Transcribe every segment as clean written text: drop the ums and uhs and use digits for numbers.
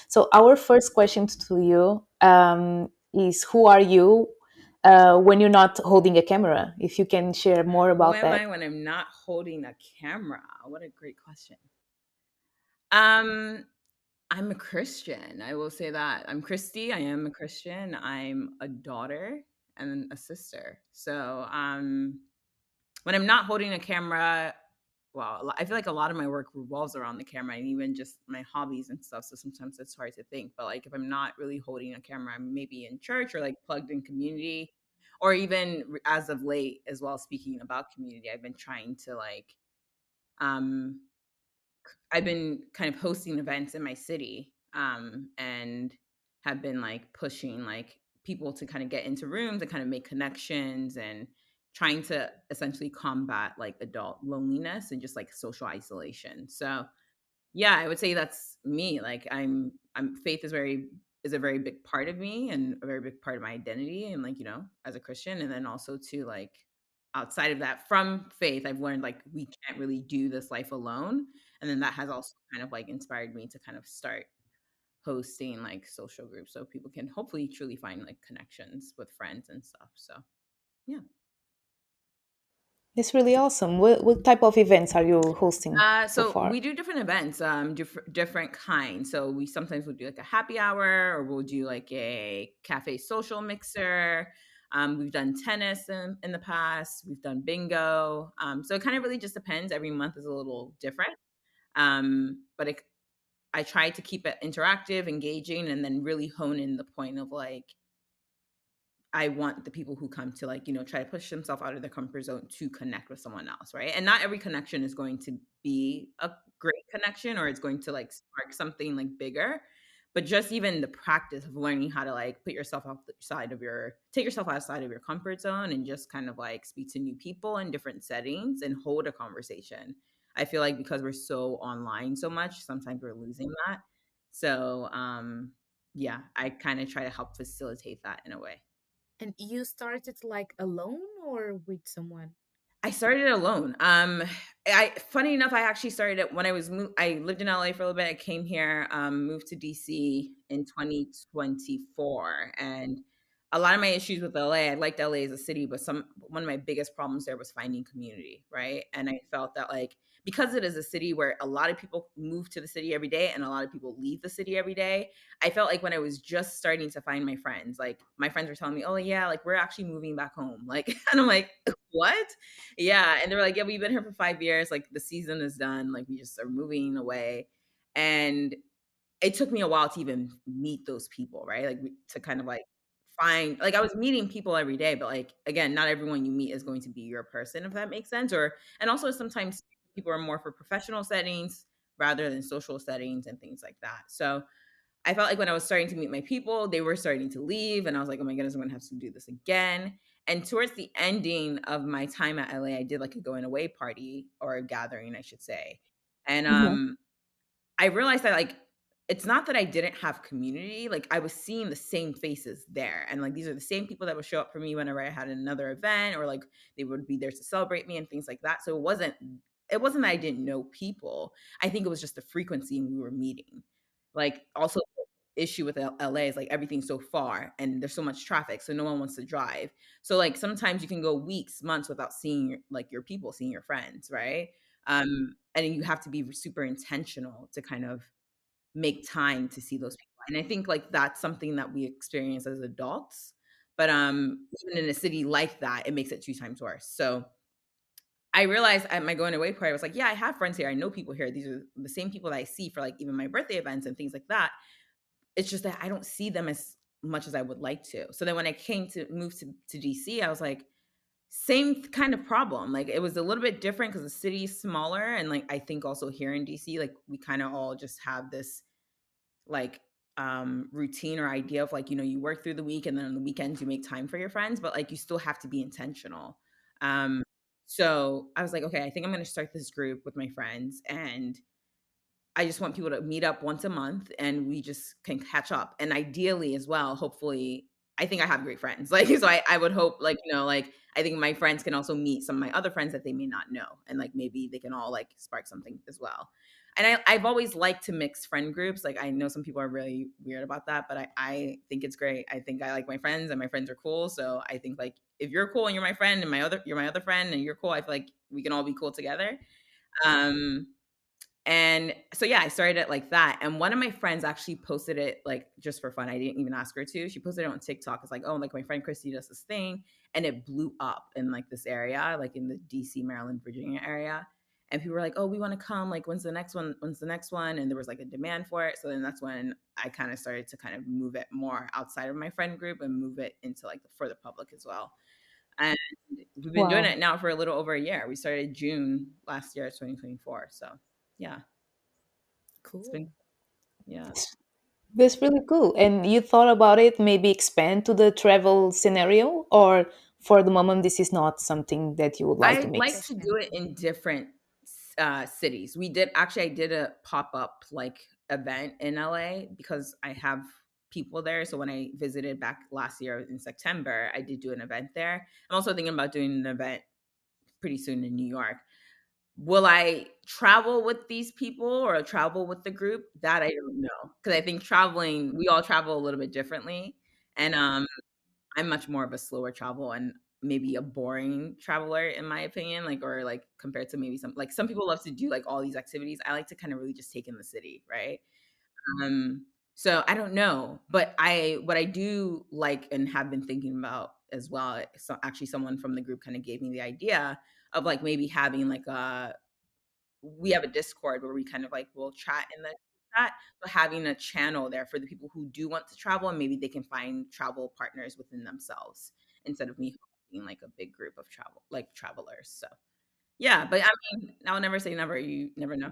So our first question to you is, who are you when you're not holding a camera? If you can share more Who about am that. I when I'm not holding a camera? What a great question. Um, I'm a Christian. I will say that. I'm Kristie. I am a Christian. I'm a daughter and a sister. So, when I'm not holding a camera, well, I feel like a lot of my work revolves around the camera and even just my hobbies and stuff. So sometimes it's hard to think. But like if I'm not really holding a camera, I'm maybe in church or like plugged in community, or even as of late as well. Speaking about community, I've been trying to um, I've been kind of hosting events in my city, and have been like pushing like people to kind of get into rooms and kind of make connections and trying to essentially combat like adult loneliness and just like social isolation. So yeah, I would say that's me. Like I'm faith is a very big part of me and a very big part of my identity and like, as a Christian. And then also to like outside of that, from faith, I've learned like we can't really do this life alone. And then that has also kind of like inspired me to kind of start hosting like social groups so people can hopefully truly find like connections with friends and stuff. So yeah. It's really awesome. What type of events are you hosting so So we far? do different events, different kinds. So we sometimes will do like a happy hour, or we'll do like a cafe social mixer. We've done tennis in the past. We've done bingo. So it kind of really just depends. Every month is a little different. But I try to keep it interactive, engaging, and then really hone in the point of like I want the people who come to like, try to push themselves out of their comfort zone to connect with someone else, right? And not every connection is going to be a great connection or it's going to like spark something like bigger. But just even the practice of learning how to like take yourself outside of your comfort zone and just kind of like speak to new people in different settings and hold a conversation. I feel like because we're so online so much, sometimes we're losing that. So, yeah, I kind of try to help facilitate that in a way. And you started like alone or with someone? I started alone. I funny enough, I actually started it when I lived in LA for a little bit. I came here, moved to DC in 2024, and a lot of my issues with LA. I liked LA as a city, but some one of my biggest problems there was finding community, right? And I felt that like because it is a city where a lot of people move to the city every day and a lot of people leave the city every day, I felt like when I was just starting to find my friends, like my friends were telling me, "Oh yeah, like we're actually moving back home," like, and I'm like, "What?" Yeah, and they were like, "Yeah, we've been here for 5 years, like, the season is done, like, we just are moving away," and it took me a while to even meet those people, right? Like, to kind of, like, find like, I was meeting people every day, but, like, again, not everyone you meet is going to be your person, if that makes sense, and also sometimes people are more for professional settings rather than social settings and things like that, so I felt like when I was starting to meet my people, they were starting to leave, and I was like, "Oh my goodness, I'm gonna have to do this again." And towards the ending of my time at LA, I did like a going away party or a gathering, I should say. And Mhm. I realized that like it's not that I didn't have community, like I was seeing the same faces there. And like these are the same people that would show up for me whenever I had another event or like they would be there to celebrate me and things like that. So it wasn't that I didn't know people. I think it was just the frequency we were meeting. Like also issue with LA is like everything's so far and there's so much traffic, so no one wants to drive. So like sometimes you can go weeks, months without seeing like your people, seeing your friends, right? And you have to be super intentional to kind of make time to see those people. And I think like that's something that we experience as adults. But even in a city like that, it makes it two times worse. So I realized at my going away party, I was like, yeah, I have friends here. I know people here. These are the same people that I see for like even my birthday events and things like that. It's just that I don't see them as much as I would like to. So then when I came to move to DC, I was like, same kind of problem. Like it was a little bit different because the city is smaller. And like I think also here in DC, like we kind of all just have this like routine or idea of like, you work through the week and then on the weekends you make time for your friends, but like you still have to be intentional. Um, so I was like, okay, I think I'm gonna start this group with my friends and I just want people to meet up once a month and we just can catch up. And ideally as well, hopefully, I think I have great friends. Like, so I would hope like, like I think my friends can also meet some of my other friends that they may not know. And like maybe they can all like spark something as well. and I've always liked to mix friend groups. Like I know some people are really weird about that, but I think it's great. I think I like my friends and my friends are cool. So I think like if you're cool and you're my friend and you're my other friend and you're cool, I feel like we can all be cool together. Um, and so yeah, I started it like that. And one of my friends actually posted it like just for fun. I didn't even ask her to. She posted it on TikTok. It's like, oh, like my friend Kristie does this thing. And it blew up in like this area, like in the DC, Maryland, Virginia area. And people were like, oh, we want to come. Like, when's the next one? When's the next one? And there was like a demand for it. So then that's when I kind of started to kind of move it more outside of my friend group and move it into like for the public as well. And we've been doing Wow. it now for a little over a year. We started June last year, 2024. So yeah, it's Cool. been, yeah. That's really cool. And you thought about it, maybe expand to the travel scenario, or for the moment, this is not something that you would like to I like mix? to do Question. it in different cities. I did a pop up like event in LA because I have people there. So when I visited back last year in September, I did do an event there. I'm also thinking about doing an event pretty soon in New York. Will I travel with these people or travel with the group? That I don't know because I think traveling, we all travel a little bit differently, and I'm much more of a slower travel and maybe a boring traveler in my opinion, like or like compared to maybe some people love to do like all these activities. I like to kind of really just take in the city, right? Um, so I don't know, but I what I do like and have been thinking about as well. So actually, someone from the group kind of gave me the idea of like maybe having like a we have a Discord where we kind of like will chat in the chat. So having a channel there for the people who do want to travel and maybe they can find travel partners within themselves instead of me being like a big group of travelers. So yeah, but I mean, I'll never say never. You never know.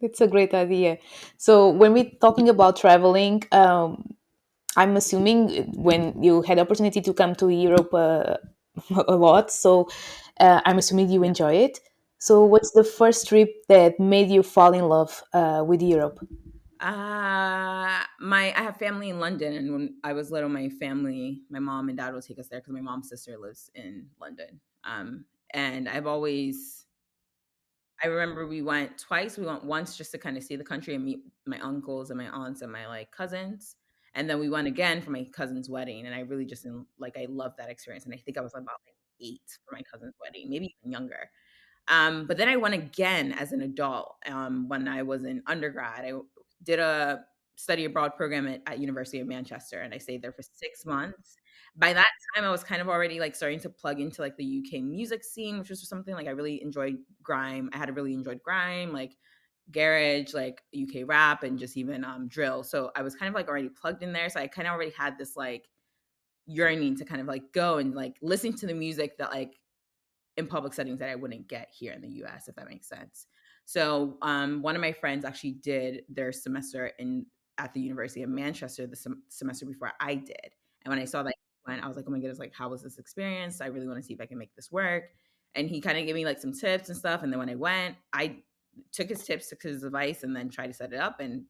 It's a great idea. So when we're talking about traveling, I'm assuming when you had opportunity to come to Europe a lot, so I'm assuming you Yeah. enjoy it. So what's the first trip that made you fall in love with Europe? My I have family in London, and when I was little, my mom and dad would take us there because my mom's sister lives in London. And I remember we went twice. We went once just to kind of see the country and meet my uncles and my aunts and my like cousins. And then we went again for my cousin's wedding. And I really just like I loved that experience. And I think I was about like 8 for my cousin's wedding, maybe even younger. But then I went again as an adult when I was in undergrad. I did a study abroad program at University of Manchester, and I stayed there for 6 months. By that time, I was kind of already like starting to plug into like the UK music scene, which was something like I really enjoyed grime. I had really enjoyed grime, like garage, like UK rap, and just even drill. So I was kind of like already plugged in there. So I kind of already had this like yearning to kind of like go and like listen to the music that like in public settings that I wouldn't get here in the US, if that makes sense. So one of my friends actually did their semester in at the University of Manchester the semester before I did. And when I saw that I was like, oh my goodness, like how was this experience? I really want to see if I can make this work. And he kind of gave me like some tips and stuff. And then when I went, I took his tips, took his advice, and then tried to set it up and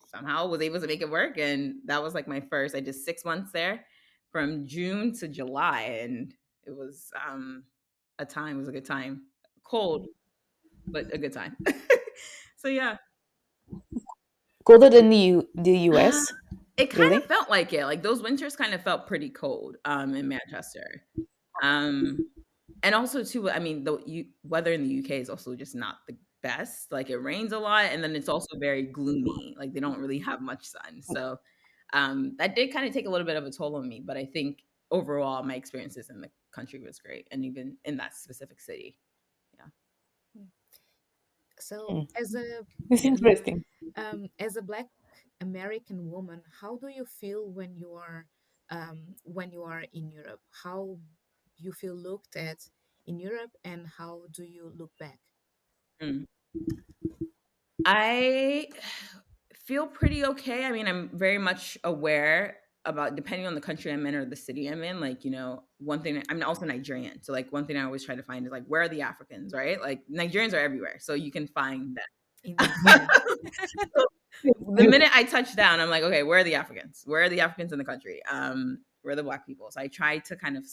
somehow was able to make it work. And that was like my first, I did 6 months there from June to July. And it was a time. It was a good time. Cold, but a good time. So yeah. Colder than the Uh, US, it kind of really? felt like it. Like those winters kind of felt pretty cold in Manchester. Um and also too, I mean, weather in the UK is also just not the best. Like it rains a lot and then it's also very gloomy. Like they don't really have much sun. So that did kind of take a little bit of a toll on me, but I think overall my experiences in the country was great and even in that specific city. Yeah. Mm. So, Hmm. as a It's um, interesting. as a Black American woman, how do you feel when you are in Europe? How you feel looked at in Europe, and how do you look back? Mm. I feel pretty okay. I mean, I'm very much aware about depending on the country I'm in or the city I'm in. Like, one thing I'm also Nigerian. So like one thing I always try to find is like where are the Africans, right? Like Nigerians are everywhere. So you can find them. Indeed, yeah. So the minute I touch down, I'm like, okay, where are the Africans? Where are the Africans in the country? We're the black people. So I try to kind of,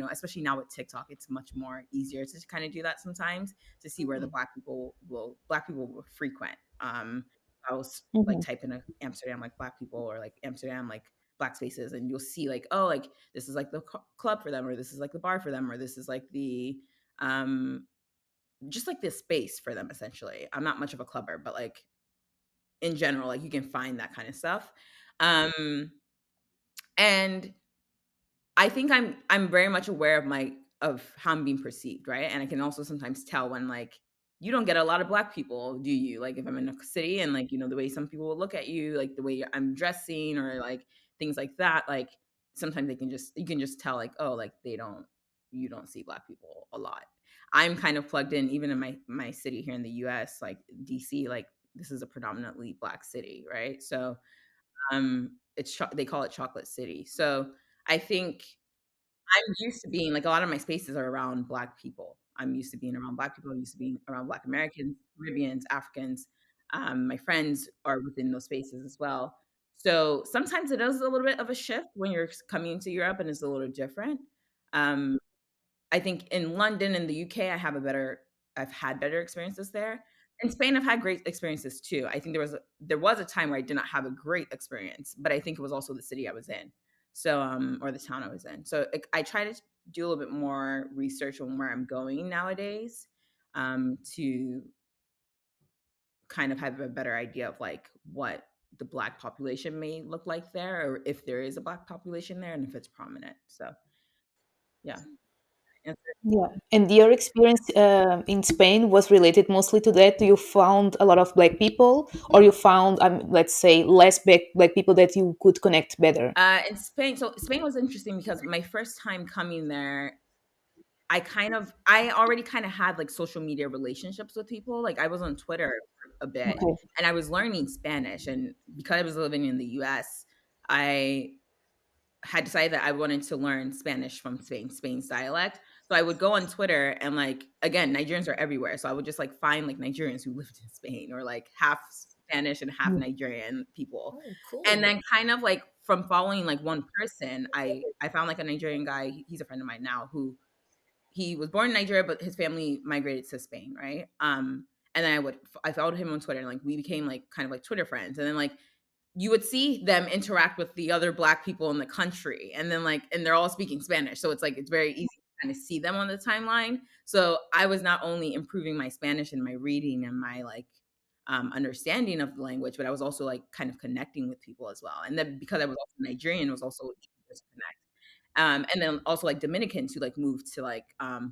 especially now with TikTok, it's much more easier to kind of do that sometimes, to see where the Mm. black people will frequent. I was like Mhm. type in a Amsterdam like black people, or like Amsterdam like black spaces, and you'll see like, oh, like this is like the club for them, or this is like the bar for them, or this is like the um just like this space for them essentially. I'm not much of a clubber, but like in general, like you can find that kind of stuff. And I think I'm very much aware of how I'm being perceived, right? And I can also sometimes tell when like you don't get a lot of black people, do you? Like if I'm in a city and like, the way some people will look at you, like the way I'm dressing or like things like that, like sometimes you can just tell like, oh, like you don't see black people a lot. I'm kind of plugged in even in my city here in the US, like DC, like this is a predominantly black city, right? So they call it chocolate city. So I think I'm used to being like, a lot of my spaces are around black people. I'm used to being around black people. I'm used to being around black Americans, Caribbeans, Africans. My friends are within those spaces as well. So sometimes it is a little bit of a shift when you're coming into Europe, and it's a little different. Um, I think in London and the UK, I've had better experiences there. In Spain, I've had great experiences too. I think there was a time where I did not have a great experience, but I think it was also the city I was in, so or the town I was in. So I try to do a little bit more research on where I'm going nowadays, to kind of have a better idea of like what the black population may look like there, or if there is a black population there, and if it's prominent. So yeah. Yeah. And your experience in Spain was related mostly to that. You found a lot of black people, or you found, let's say, less black people that you could connect better. In Spain, so Spain was interesting because my first time coming there, I already kind of had like social media relationships with people. Like I was on Twitter for a bit, Okay. and I was learning Spanish. And because I was living in the US, I had decided that I wanted to learn Spanish from Spain's dialect. So I would go on Twitter, and like again, Nigerians are everywhere. So I would just like find like Nigerians who lived in Spain, or like half Spanish and half Mm. Nigerian people. Oh, And cool. then kind of like from following like one person, I found like a Nigerian guy. He's a friend of mine now, who he was born in Nigeria, but his family migrated to Spain, right? And then I followed him on Twitter, and like we became like kind of like Twitter friends. And then like you would see them interact with the other black people in the country, and then like, and they're all speaking Spanish, so it's like it's very easy to kind of see them on the timeline. So I was not only improving my Spanish and my reading and my like understanding of the language, but I was also like kind of connecting with people as well. And then because I was also Nigerian, it was also easier to connect. And then also like Dominicans who like moved to like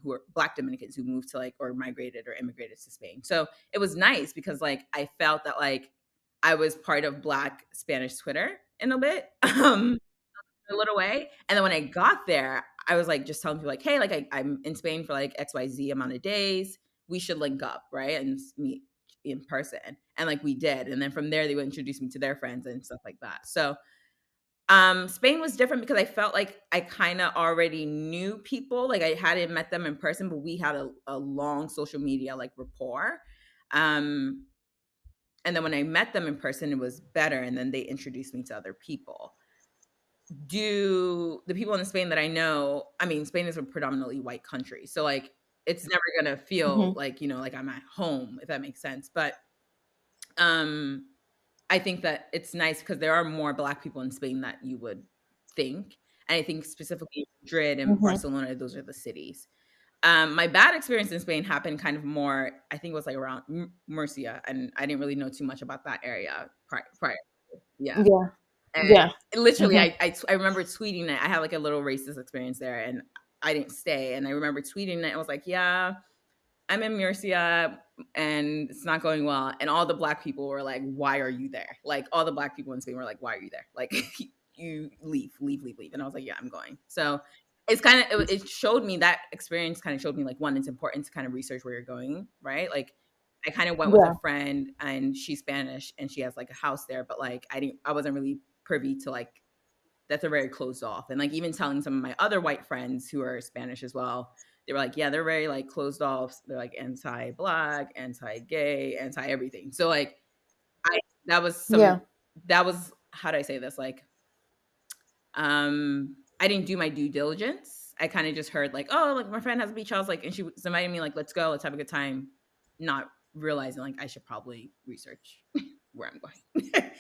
who are black Dominicans who moved to like, or migrated or immigrated to Spain. So it was nice because like I felt that like I was part of black Spanish Twitter in a bit, a little way. And then when I got there, I was like just telling people like, hey, like I'm in Spain for like XYZ amount of days. We should link up, right? And meet in person. And like we did. And then from there they would introduce me to their friends and stuff like that. So Spain was different because I felt like I kind of already knew people. Like I hadn't met them in person, but we had a long social media like rapport. Um, and then when I met them in person, it was better. And then they introduced me to other people. Do the people in Spain that I know, I mean, Spain is a predominantly white country. So like it's never gonna feel Mhm. like, like I'm at home, if that makes sense. But um I think that it's nice because there are more black people in Spain that you would think. And I think specifically Madrid and Mhm. Barcelona, those are the cities. My bad experience in Spain happened kind of more, I think it was like around Murcia, and I didn't really know too much about that area prior. Yeah. Yeah. And Yeah. literally, Mhm. I remember tweeting it. I had like a little racist experience there, and I didn't stay. And I remember tweeting it. I was like, yeah, I'm in Murcia and it's not going well. And all the black people were like, why are you there? Like all the black people in Spain were like, why are you there? Like you leave, leave, leave, leave. And I was like, yeah, I'm going. So it's kind of, it showed me, that experience kind of showed me like, one, it's important to kind of research where you're going, right? Like I kind of went with a Yeah. friend and she's Spanish and she has like a house there, but like I wasn't really privy to like, that's a very closed off. And like even telling some of my other white friends who are Spanish as well, they were like, yeah, they're very like closed off. They're like anti-black, anti-gay, anti-everything. So like I that was Yeah. some that was, how do I say this? Like I didn't do my due diligence. I kind of just heard like, oh, like my friend has a beach house, like, and she was inviting me, like, let's go, let's have a good time, not realizing like I should probably research where I'm going.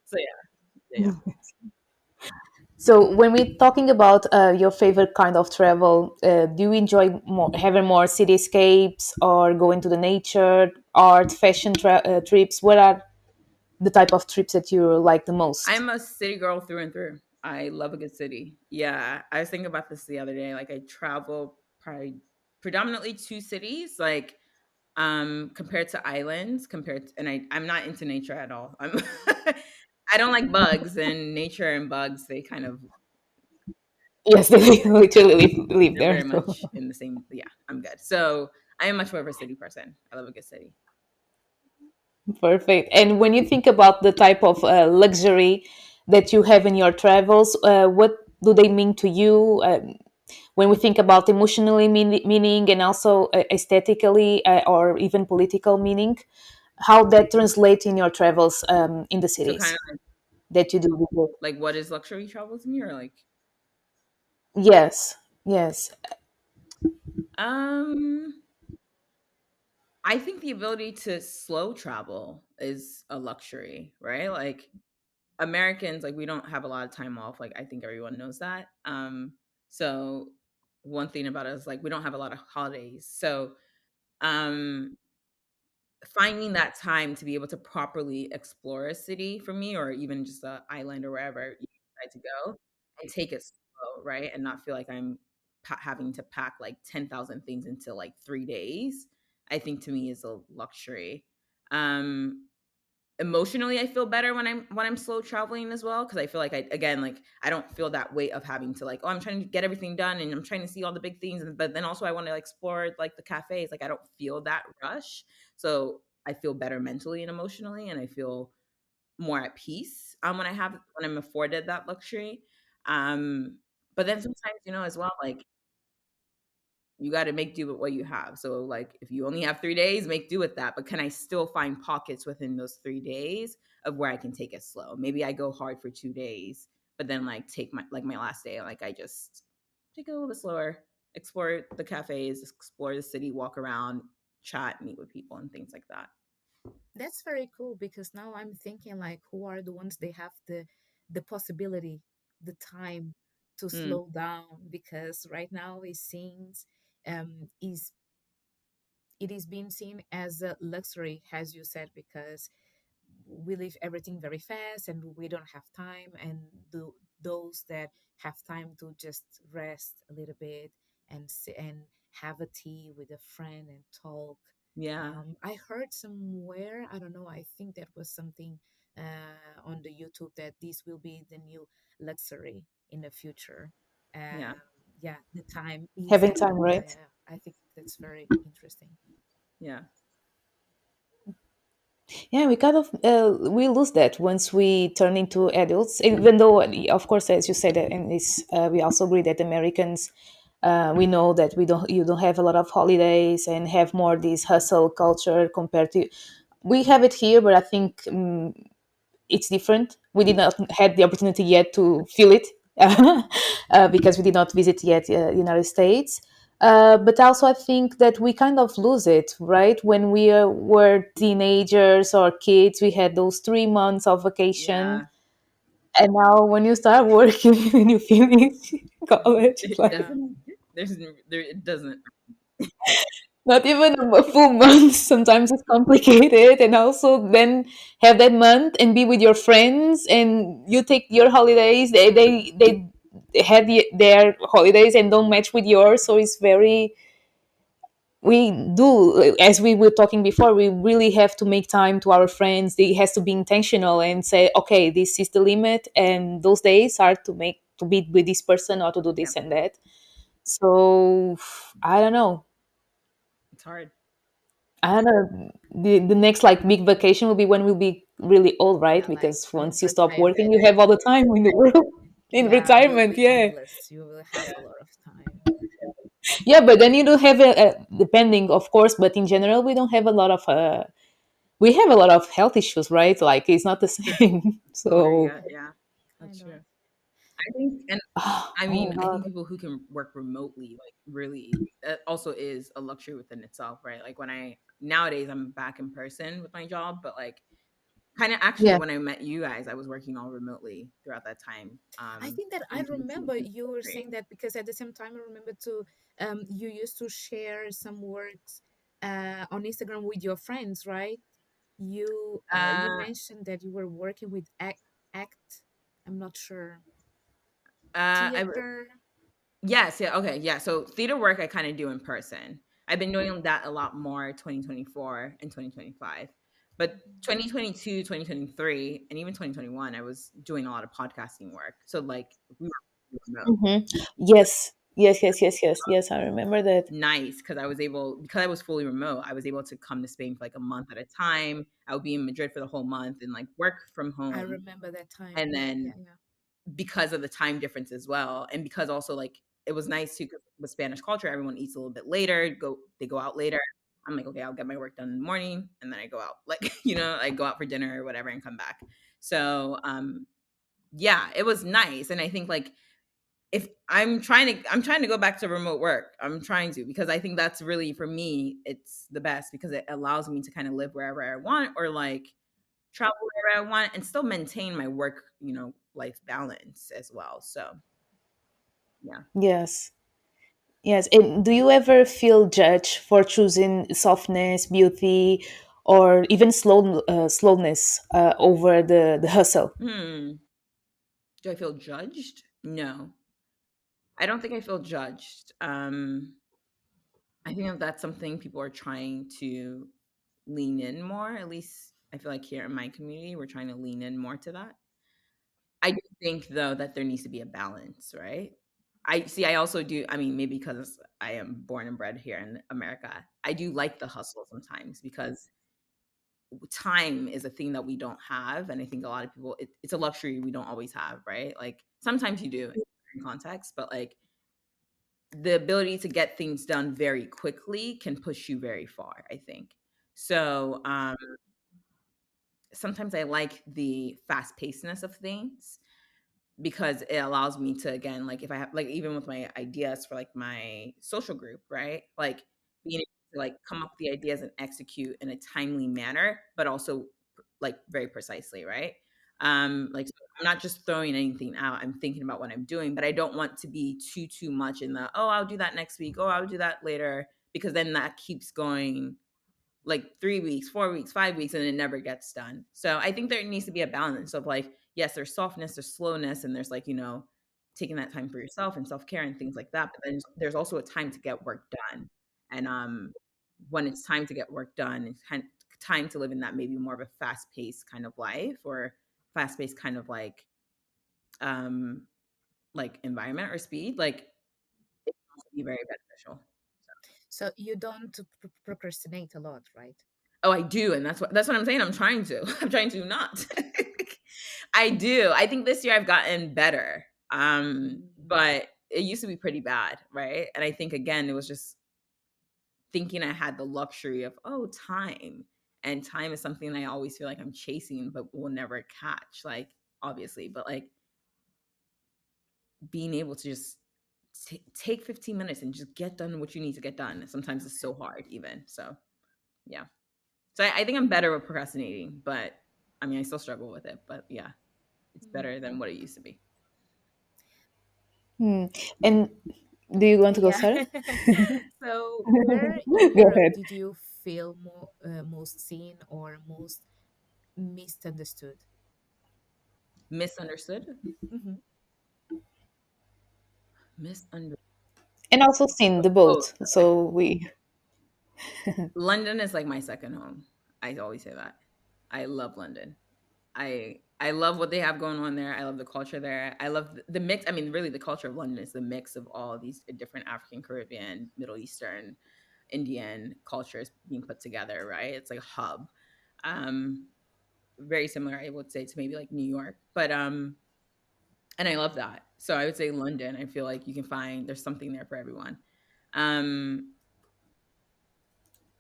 So yeah. So when we're talking about your favorite kind of travel, do you enjoy more, having more cityscapes or going to the nature, art, fashion trips? What are the type of trips that you like the most? I'm a city girl through and through. I love a good city. Yeah, I was thinking about this the other day. Like I travel probably predominantly two cities, like compared to islands, compared to, and I'm not into nature at all. I'm I don't like bugs, and nature and bugs, they kind of, Yes, they literally live they're there. very So. much in the same, yeah, I'm good. So I am much more of a city person. I love a good city. Perfect. And when you think about the type of luxury that you have in your travels, what do they mean to you? When we think about emotionally meaning and also aesthetically or even political meaning, how that translates in your travels in the So kind cities of that you do with your... like what is luxury travel to me, or like Yes, yes. um I think the ability to slow travel is a luxury, right? Like Americans, like we don't have a lot of time off. Like I think everyone knows that. So one thing about us, like we don't have a lot of holidays. So um finding that time to be able to properly explore a city for me, or even just a island or wherever you decide to go, and take it slow, right? And not feel like I'm having to pack like 10,000 things into like 3 days, I think to me is a luxury. Um, Emotionally, I feel better when I'm slow traveling as well, because I feel like, I again, like I don't feel that weight of having to like, oh, I'm trying to get everything done and I'm trying to see all the big things, but then also I want to explore like the cafes. Like I don't feel that rush, so I feel better mentally and emotionally, and I feel more at peace when I'm afforded that luxury. Um, but then sometimes, as well, like you got to make do with what you have. So, like, if you only have 3 days, make do with that. But can I still find pockets within those 3 days of where I can take it slow? Maybe I go hard for 2 days, but then like take my last day, like I just take it a little bit slower, explore the cafes, explore the city, walk around, chat, meet with people, and things like that. That's very cool because now I'm thinking like who are the ones they have the possibility, the time to Mm, slow down because right now it seems is it is being seen as a luxury, as you said, because we live everything very fast and we don't have time. And those that have time to just rest a little bit and and have a tea with a friend and talk. yeah, I heard somewhere, I don't know, I think that was something on the YouTube that this will be the new luxury in the future. yeah, Yeah, the time is, Having time, yeah, right? yeah, I think that's very interesting. yeah, Yeah, we kind of we lose that once we turn into adults. Even though, of course, as you said, and this we also agree that Americans, we know that you don't have a lot of holidays and have more this hustle culture compared to... We have it here, but I think it's different. We did not had the opportunity yet to feel it because we did not visit yet United States. But also, I think that we kind of lose it, right? When we were teenagers or kids, we had those 3 months of vacation, yeah. and now when you start working and you finish college, it's It like Yeah, doesn't. It doesn't. not even a full month. Sometimes it's complicated, and also then have that month and be with your friends, and you take your holidays. They had their holidays and don't match with yours, so it's very... We do, as we were talking before, we really have to make time to our friends. It has to be intentional and say, okay, this is the limit, and those days are to be with this person or to do Yeah, this and that. So I don't know. it's hard. I don't know. The next like big vacation will be when we'll be really old, right? yeah, like Because once you stop working, retirement. you have all the time in the world. In Yeah, will retirement, be yeah, endless. You will have a lot of time. yeah. But then you don't have depending, of course. But in general, we don't have a lot of. We have a lot of health issues, right? Like it's not the same. Older you So get, yeah, that's Kind true. of. I think, and I Oh mean, my I think god. people who can work remotely, like really, that also is a luxury within itself, right? Like when I nowadays I'm back in person with my job, but like kind of actually Yeah. when I met you guys, I was working all remotely throughout that time. I think that I 2022, remember you were 2023. saying that because at the same time I remember to you used to share some works on Instagram with your friends, right? You Uh, mentioned that you were working with act. I'm not sure. I Theater. Yes, yeah, okay, yeah. So theater work I kind of do in person. I've been doing that a lot more 2024 and 2025. But Mhm. 2022, 2023, and even 2021, I was doing a lot of podcasting work. So like we were remote. Hmm. Yes. Yes. Yes. Yes. Yes. Yes. I remember that. Nice because because I was fully remote, I was able to come to Spain for like a month at a time. I would be in Madrid for the whole month and like work from I home. remember that time. And Yeah, then yeah, yeah. because of the time difference as well, and because also like it was nice too 'cause with Spanish culture, everyone eats a little bit later, they go out later. I'm like, okay, I'll get my work done in the morning, and then I go out, like I go out for dinner or whatever and come back. So yeah, it was nice, and I think like if I'm trying to go back to remote work. I'm trying to because I think that's really for me, it's the best because it allows me to kind of live wherever I want or like travel wherever I want and still maintain my work, life balance as well. So yeah. Yes. Yes. And do you ever feel judged for choosing softness, beauty, or even slowness over the hustle? Hmm. Do I feel judged? No. I don't think I feel judged. I think that that's something people are trying to lean in more. At least I feel like here in my community, we're trying to lean in more to that. I do think though that there needs to be a balance, right? I see. I also do. I mean, maybe because I am born and bred here in America, I do like the hustle sometimes because time is a thing that we don't have, and I think a lot of people, it's a luxury we don't always have, right? Like sometimes you do in context, but like the ability to get things done very quickly can push you very far. I think so. Sometimes I like the fast pacedness of things because it allows me to again like if I have like even with my ideas for like my social group, right? Like being able to like come up with the ideas and execute in a timely manner, but also like very precisely, right? Like so I'm not just throwing anything out. I'm thinking about what I'm doing, but I don't want to be too much in the oh I'll do that next week, oh I'll do that later, because then that keeps going like 3 weeks, 4 weeks, 5 weeks, and it never gets done. So I think there needs to be a balance of like, yes, there's softness, there's slowness, and there's like, taking that time for yourself and self care and things like that. But then there's also a time to get work done. And when it's time to get work done, it's kind of time to live in that maybe more of a fast paced kind of life or fast paced kind of um like environment or speed, like it can be very beneficial. So you don't procrastinate a lot, right? Oh, I do, and that's what I'm saying. I'm trying to. I'm trying to not. I do. I think this year I've gotten better. Mhm. But it used to be pretty bad, right? And I think again, it was just thinking I had the luxury of time. And time is something I always feel like I'm chasing, but will never catch. Like obviously, but like being able to just take 15 minutes and just get done what you need to get done. Sometimes it's Okay. so hard, even. So yeah. So I think I'm better with procrastinating, but I mean, I still struggle with it. But yeah, it's better than Mhm. what it used to be. Hmm. And do you want to go, Yeah. Sarah? So, where in Go Europe ahead. did you feel most seen or most misunderstood? Misunderstood. Hmm. Misunderstood. And also seen the Oh, both. So we. London is like my second home. I always say that. I love London. I love what they have going on there. I love the culture there. I love the mix. I mean, really, the culture of London is the mix of all these different African, Caribbean, Middle Eastern, Indian cultures being put together. Right? It's like a hub. Um, Very similar, I would say, to maybe like New York, but and I love that. So I would say London. I feel like you can find there's something there for everyone. Um,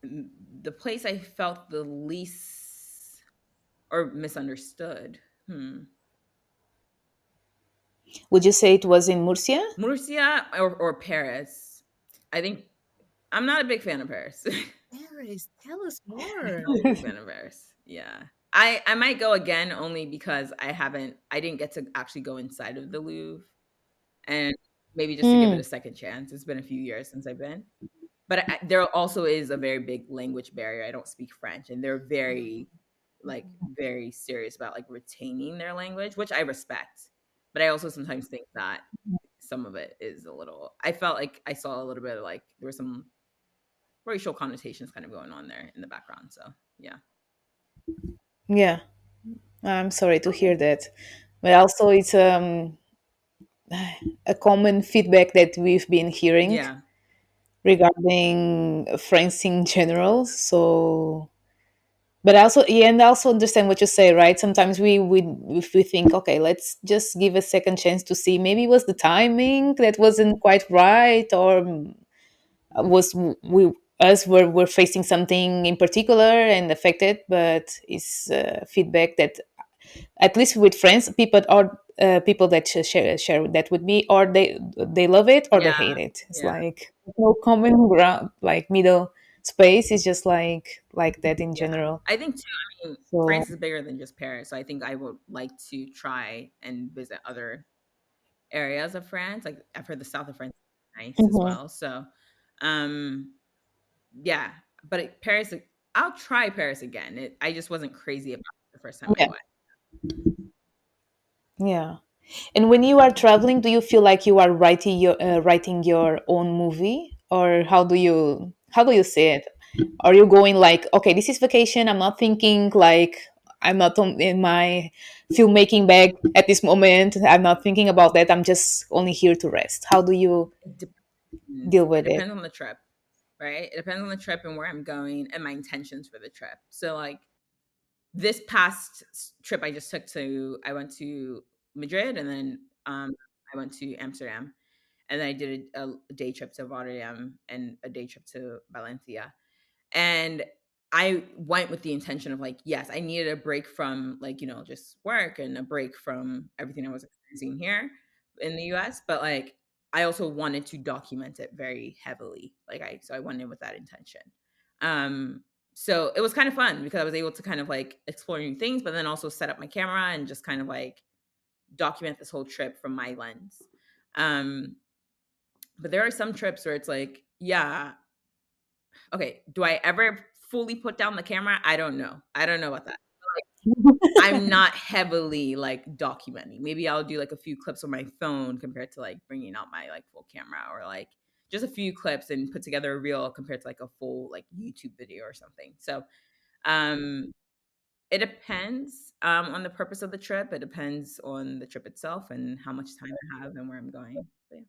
the place I felt the least or misunderstood. Hmm. Would you say it was in Murcia? Murcia or Paris. I think I'm not a big fan of Paris. Paris, tell us more. Not a big fan of Paris. Yeah. I might go again only because I didn't get to actually go inside of the Louvre, and maybe just to give it a Hmm. second chance. It's been a few years since I've been. But there also is a very big language barrier. I don't speak French, and they're Mhm, very like mhm. very serious about like retaining their language, which I respect. But I also sometimes think that some of it is a little I felt like I saw a little bit of like there were some racial connotations kind of going on there in the background. So yeah. Yeah, I'm sorry to hear that. But also, it's a common feedback that we've been hearing Yeah. regarding France in general. So, but also, yeah, and I also understand what you say, right? Sometimes we if we think, okay, let's just give a second chance to see, maybe it was the timing that wasn't quite right, or was we us were facing something in particular and affected. But it's feedback that, at least with friends, people or people that share that with me, or they love it or they Yeah. hate it. It's Yeah. like no common ground, like middle space. Is just like that in Yeah. general. I think too, I mean, So France is bigger than just Paris. So I think I would like to try and visit other areas of France. Like I've heard the south of France is nice as mhm. well. So um yeah, but Paris I'll try Paris again. I just wasn't crazy about it the first time I Yeah, went. yeah. And when you are traveling, do you feel like you are writing your own movie, or how do you see it? Are you going like, okay, this is vacation? I'm not thinking like, I'm not in my filmmaking bag at this moment. I'm not thinking about that. I'm just only here to rest. How do you It deal depends. It with it? depends on the trip, right? It depends on the trip and where I'm going and my intentions for the trip. So like this past trip I just took I went to Madrid and then I went to Amsterdam and then I did a day trip to Rotterdam and a day trip to Valencia. And I went with the intention of like, yes, I needed a break from like, just work and a break from everything I was experiencing here in the US. But like, I also wanted to document it very heavily. So I went in with that intention. Um, so it was kind of fun because I was able to kind of like explore new things, but then also set up my camera and just kind of like document this whole trip from my lens. Um, but there are some trips where it's like, yeah, okay, do I ever fully put down the camera? I don't know. I don't know about that. Like, I'm not heavily like documenting. Maybe I'll do like a few clips on my phone compared to like bringing out my like full camera or like just a few clips and put together a reel compared to like a full like YouTube video or something. So, um it depends on the purpose of the trip. It depends on the trip itself and how much time I have and where I'm going. So, yeah.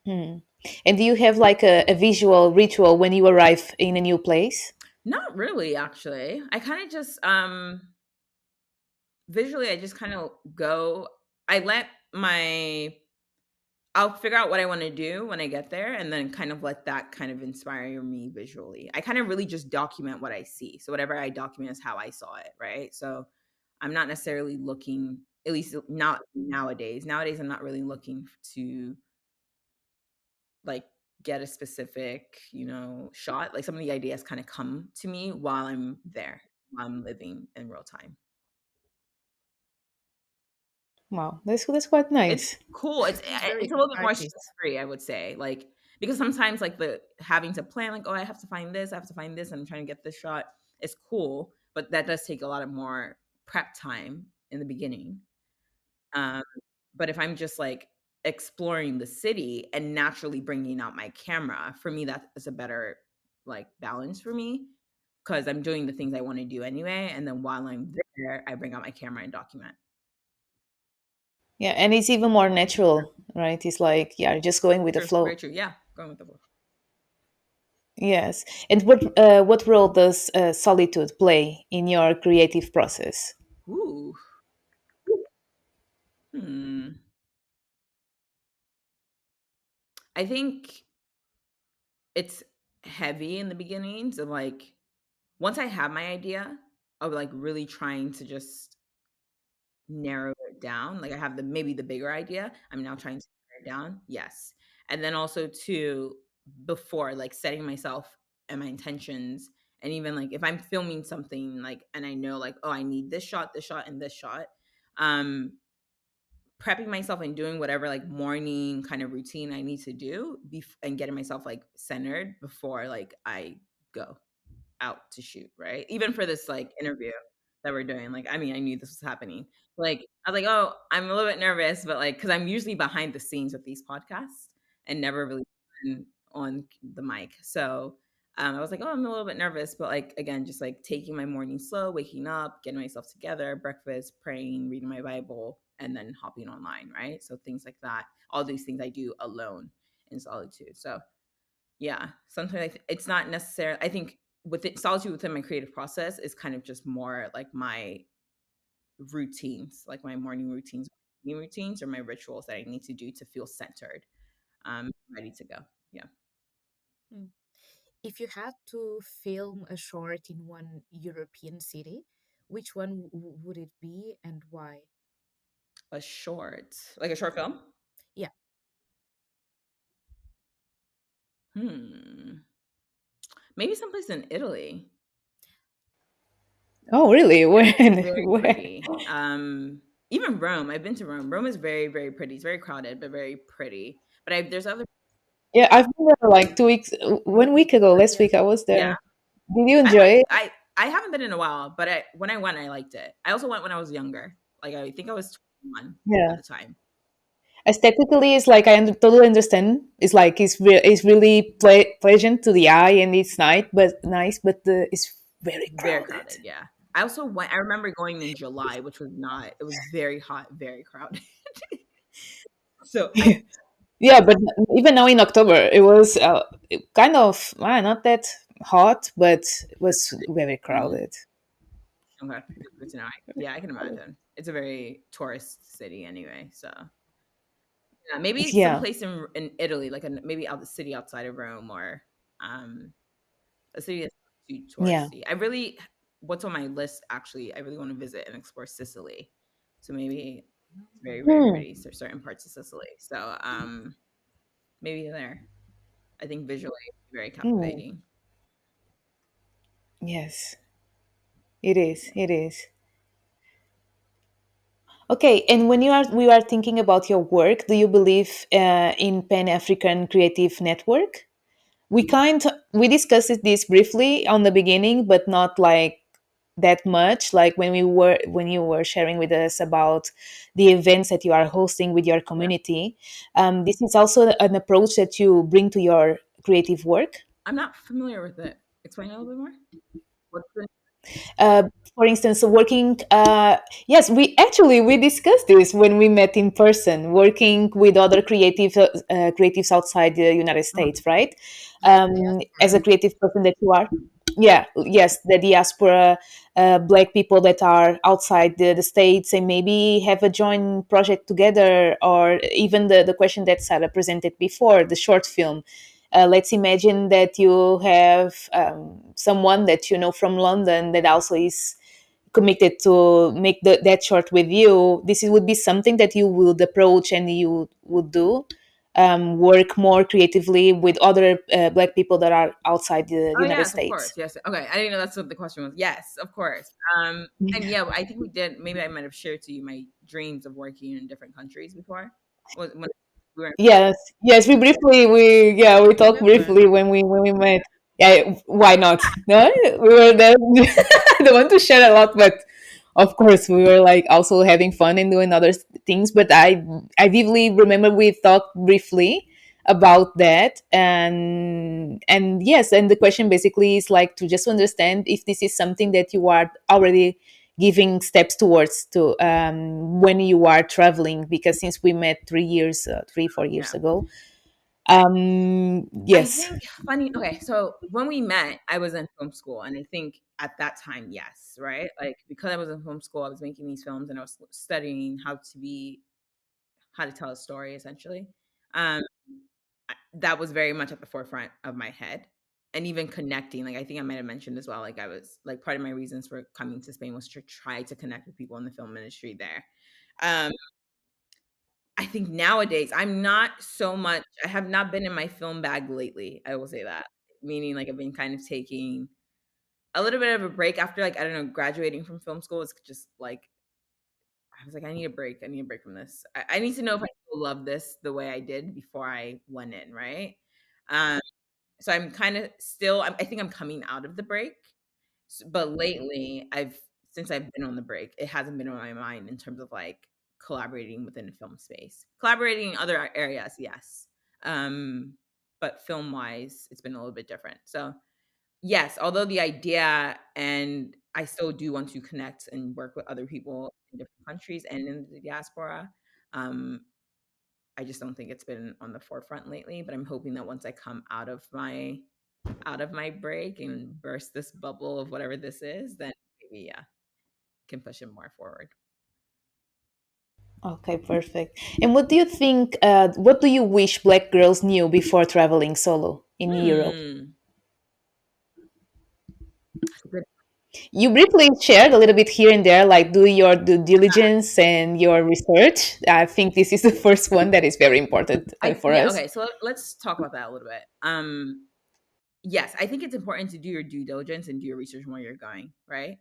Hmm. And do you have like a visual ritual when you arrive in a new place? Not really actually. I kind of just visually I just kind of go I let my I'll figure out what I want to do when I get there and then kind of let that kind of inspire me visually. I kind of really just document what I see. So whatever I document is how I saw it, right? So I'm not necessarily looking, at least not nowadays. Nowadays I'm not really looking to like get a specific, shot. Like some of the ideas kind of come to me while I'm there, while I'm living in real time. Wow, that's quite It's nice. cool. He's very It's a good little bit more artist. stress free, I would say. Like because sometimes like the having to plan, like, oh, I have to find this, I have to find this, and I'm trying to get this shot. It's cool, but that does take a lot of more prep time in the beginning. Um, but if I'm just like exploring the city and naturally bringing out my camera, for me that is a better like balance for me because I'm doing the things I want to do anyway, and then while I'm there, I bring out my camera and document. Yeah, and it's even more natural, right? It's like, yeah, just going with the True, very flow. true. Yeah, going with the flow. Yes. And what role does solitude play in your creative process? Ooh. Hmm. I think it's heavy in the beginnings of like once I have my idea of like really trying to just narrow it down. Like I have maybe the bigger idea. I'm now trying to narrow it down. Yes. And then also too, before like setting myself and my intentions, and even like if I'm filming something like and I know like, oh, I need this shot, and this shot, um, prepping myself and doing whatever like morning kind of routine I need to do and getting myself like centered before like I go out to shoot, right? Even for this like interview that we're doing, like, I mean, I knew this was happening. Like, I was like, oh, I'm a little bit nervous, but like, because I'm usually behind the scenes with these podcasts and never really on the mic. So I was like, oh, I'm a little bit nervous, but like, again, just like taking my morning slow, waking up, getting myself together, breakfast, praying, reading my Bible, and then hopping online, right? So things like that. All these things I do alone in solitude. So yeah, sometimes it's not necessarily. I think with it, solitude within my creative process is kind of just more like my routines, like my morning routines, evening routines, or my rituals that I need to do to feel centered, ready to go. Yeah, Mm. If you had to film a short in one European city, which one would it be and why? like a short film. Yeah, Hmm, maybe someplace in Italy. Oh, really? Yeah, it's When? very Where? pretty. Even Rome. I've been to Rome. Rome is very, very pretty. It's very crowded, but very pretty. But there's other. Yeah, I've been there like 2 weeks, 1 week ago. Last yeah. week I was Yeah, there. Did you I enjoy like it? I haven't been in a while, but when I went, I liked it. I also went when I was younger. Like I think I was 21 at Yeah. the time. Aesthetically, it's like totally understand. It's like it's really pleasant to the eye and it's nice, but it's very Very crowded. crowded, yeah. I also went I remember going in July, which was not it was very hot, very crowded. So I Yeah, but even now in October, it was kind of not that hot, but it was very mm, crowded. okay, that's good to know. Yeah, I can imagine. It's a very tourist city anyway, so yeah, maybe some Yeah. place in Italy, like maybe out the city outside of Rome or um a city that's not too Yeah. touristy. What's on my list actually, I really want to visit and explore Sicily. So maybe it's very, very Hmm. pretty. So certain parts of Sicily. So maybe there. I think visually it's very Hmm. captivating. Yes, it is. It is. Okay, and when we are thinking about your work, do you believe in Pan African Creative Network? We discussed this briefly on the beginning, but not like that much. Like when you were sharing with us about the events that you are hosting with your Yeah. community. This is also an approach that you bring to your creative work. I'm not familiar with it. Explain a little bit more. What's the uh, for instance, working yes, we discussed this when we met in person, working with other creatives outside the United uh States, right? Yeah, the As diaspora. a creative person that you are, yeah, yes, the diaspora, black people that are outside the states and maybe have a joint project together, or even the question that Sarah presented before, the short film. Let's imagine that you have someone that you know from London that also is committed to make that short with you. Would be something that you would approach and you would do. Work more creatively with other Black people that are outside the Oh United yes, of States. course. Yes. Okay. I didn't know that's what the question was. Yes, of course. And yeah, I think we did. Maybe I might have shared to you my dreams of working in different countries before. When we were Yes, yes. We yeah, we I talked remember. briefly when we met. Yeah, why not? No, we were there. I don't want to share a lot, but of course we were like also having fun and doing other things. But I vividly remember we talked briefly about that, and yes, and the question basically is like to just understand if this is something that you are already giving steps towards to when you are traveling, because since we met 3 years 3 4 years yeah. ago. I Yes. think funny. Okay, so when we met, I was in film school, and I think at that time, yes, right? Like because I was in film school, I was making these films, and I was studying how to tell a story, essentially. Um, that was very much at the forefront of my head. and even connecting. Like I think I might have mentioned as well. Like I was like part of my reasons for coming to Spain was to try to connect with people in the film industry there. Um, I think nowadays I'm not so much. I have not been in my film bag lately. I will say that, meaning like I've been kind of taking a little bit of a break after like I don't know graduating from film school. It's just like I was like I need a break. I need a break from this. I need to know if I still love this the way I did before I went in, right? Um, so I'm kind of still. I think I'm coming out of the break, but lately I've since I've been on the break, it hasn't been on my mind in terms of like collaborating within the film space. Collaborating in other areas, yes, um, but film wise, it's been a little bit different. So yes, although the idea and I still do want to connect and work with other people in different countries and in the diaspora. Um, I just don't think it's been on the forefront lately, but I'm hoping that once I come out of my break and burst this bubble of whatever this is, then maybe yeah, can push it more forward. Okay, perfect. And what do you think? What do you wish Black girls knew before traveling solo in Europe? Hmm. That's a good. You briefly shared a little bit here and there, like do your due diligence and your research. I think this is the first one that is very important I for yeah us. okay. So let's talk about that a little bit. Yes, I think it's important to do your due diligence and do your research when you're going, right?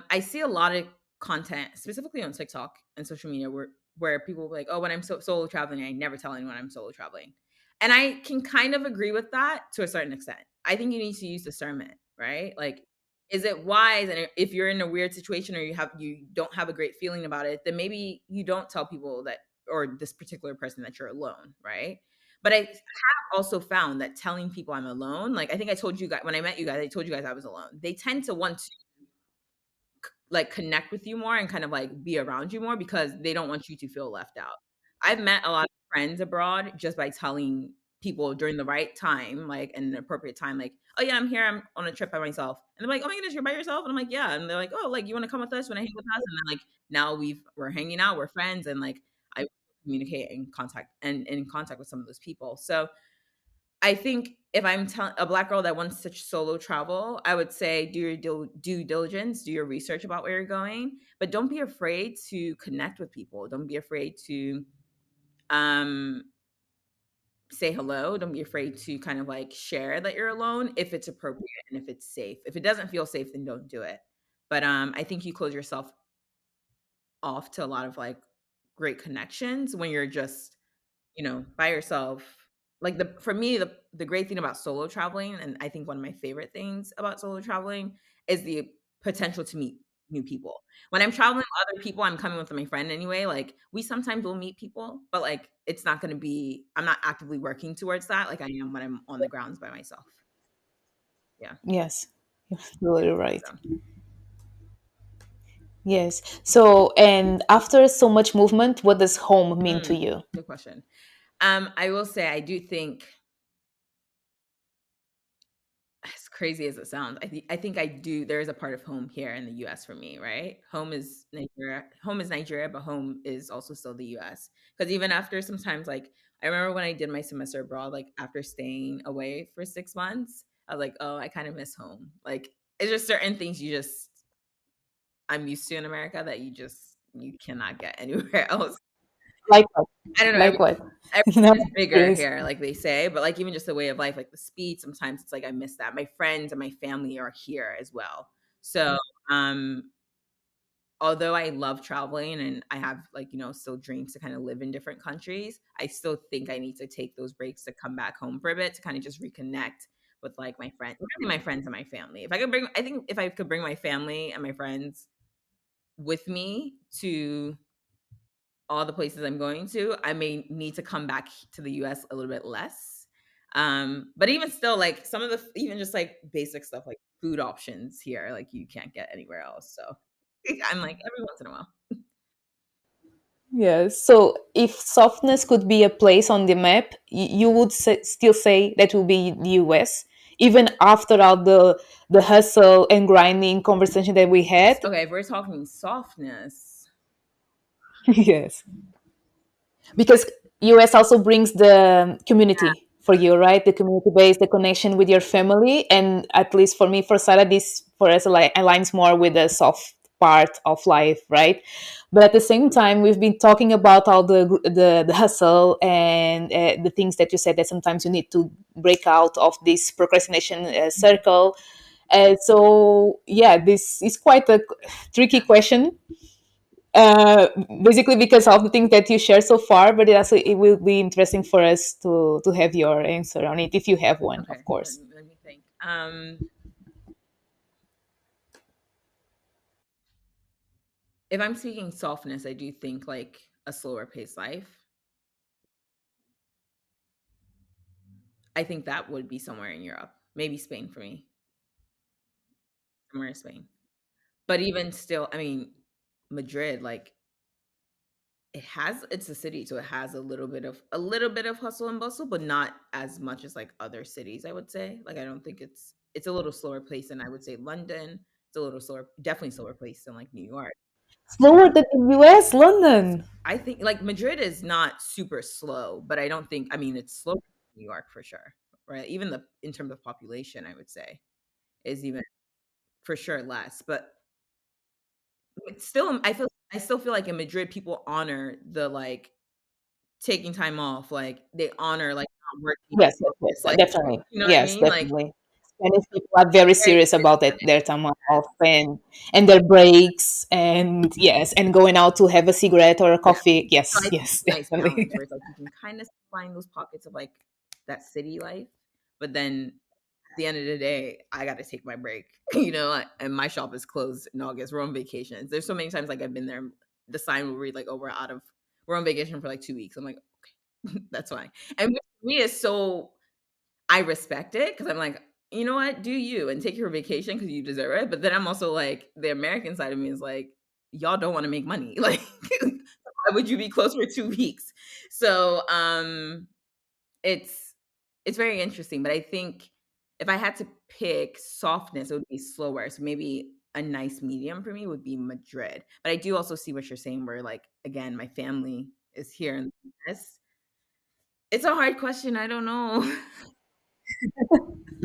I see a lot of content, specifically on TikTok and social media, where people are like, "Oh, when I'm solo traveling, I never tell anyone I'm solo traveling," and I can kind of agree with that to a certain extent. I think you need to use discernment, right? Like, is it wise? And if you're in a weird situation or you don't have a great feeling about it, then maybe you don't tell people that or this particular person that you're alone, right? But I have also found that telling people I'm alone, like I think I told you guys when I met you guys, I told you guys I was alone. They tend to want to like connect with you more and kind of like be around you more because they don't want you to feel left out. I've met a lot of friends abroad just by telling people during the right time, like in an appropriate time, like, oh yeah, I'm here, I'm on a trip by myself. And they're like, oh my goodness, you're by yourself? And I'm like, yeah. And they're like, oh, like you want to come with us when I hang with us? And then like now we're hanging out, we're friends, and like I communicate and contact and in contact with some of those people. So I think if I'm telling a black girl that wants such solo travel, I would say do your due diligence, do your research about where you're going, but don't be afraid to connect with people. Don't be afraid to um, say hello. Don't be afraid to kind of like share that you're alone if it's appropriate and if it's safe. If it doesn't feel safe, then don't do it. But I think you close yourself off to a lot of like great connections when you're just by yourself. Like for me, the great thing about solo traveling, and I think one of my favorite things about solo traveling is the potential to meet new people. When I'm traveling with other people, I'm coming with my friend anyway. Like we sometimes will meet people, but like it's not going to be. I'm not actively working towards that like I am when I'm on the grounds by myself. Yeah. Yes, you're absolutely right. So, Yes. So, and after so much movement, what does home mean to mm, you? good question. I will say I do think as crazy as it sounds, I think I do there is a part of home here in the US for me, right? Home is Nigeria, but home is also still the US. Because even after sometimes like I remember when I did my semester abroad, like after staying away for 6 months, I was like, oh, I kind of miss home. Like it's just certain things I'm used to in America that you cannot get anywhere else. Like what? I don't know. Like what? Everything No, is bigger curious. here, like they say, but like even just the way of life, like the speed, sometimes it's like I miss that. My friends and my family are here as well. So although I love traveling and I have like, still dreams to kind of live in different countries, I still think I need to take those breaks to come back home for a bit to kind of just reconnect with like my friends, really my friends and my family. I think if I could bring my family and my friends with me to all the places I'm going to, I may need to come back to the US a little bit less. But even still, like some of the even just like basic stuff like food options here, like you can't get anywhere else. So I'm like every once in a while. Yes. So, if softness could be a place on the map, you would still say that will be the US, even after all the hustle and grinding conversation that we had. Okay, if we're talking softness, Yes, because US also brings the community for you, right? The community base, the connection with your family, and at least for me, for Sarah, this for us aligns more with the soft part of life, right? But at the same time, we've been talking about all the hustle and the things that you said that sometimes you need to break out of this procrastination circle. So yeah, this is quite a tricky question, uh, basically because of the things that you share so far, but it will be interesting for us to have your answer on it if you have one, Okay, of course. let me think. If I'm speaking softness, I do think like a slower paced life. I think that would be somewhere in Europe, maybe Spain for me, somewhere in Spain. But even still, I mean, Madrid, like it's a city, so it has a little bit of hustle and bustle, but not as much as like other cities, I would say. Like I don't think it's a little slower place than I would say London. It's a little slower, definitely slower place than like New York. Slower than the US, London. I think like Madrid is not super slow, but I don't think, I mean, it's slower than New York for sure, right? Even the in terms of population, I would say is even for sure less. But it's still, I still feel like in Madrid people honor the like taking time off, like they honor like not working. Yes, yes, yes, It's like, definitely. you know what I Yes, mean? Like definitely. Spanish people are very very serious serious about about it, it. their time off and their breaks, and yes, and going out to have a cigarette or a Yeah. coffee. So I Yes, think yes, it's a nice definitely. balance where it's like you can kind of find those pockets of like that city life, but then at the end of the day, I got to take my break, and my shop is closed in August. We're on vacations. There's so many times like I've been there. The sign will read like, "Oh, we're on vacation for like 2 weeks." I'm like, okay, that's fine. And which for me is so, I respect it because I'm like, you know what, do you and take your vacation because you deserve it. But then I'm also like, the American side of me is like, y'all don't want to make money. Like, why would you be closed for 2 weeks? So it's very interesting. But I think if I had to pick softness, it would be slower. So maybe a nice medium for me would be Madrid. But I do also see what you're saying, where like again, my family is here in this. It's a hard question. I don't know.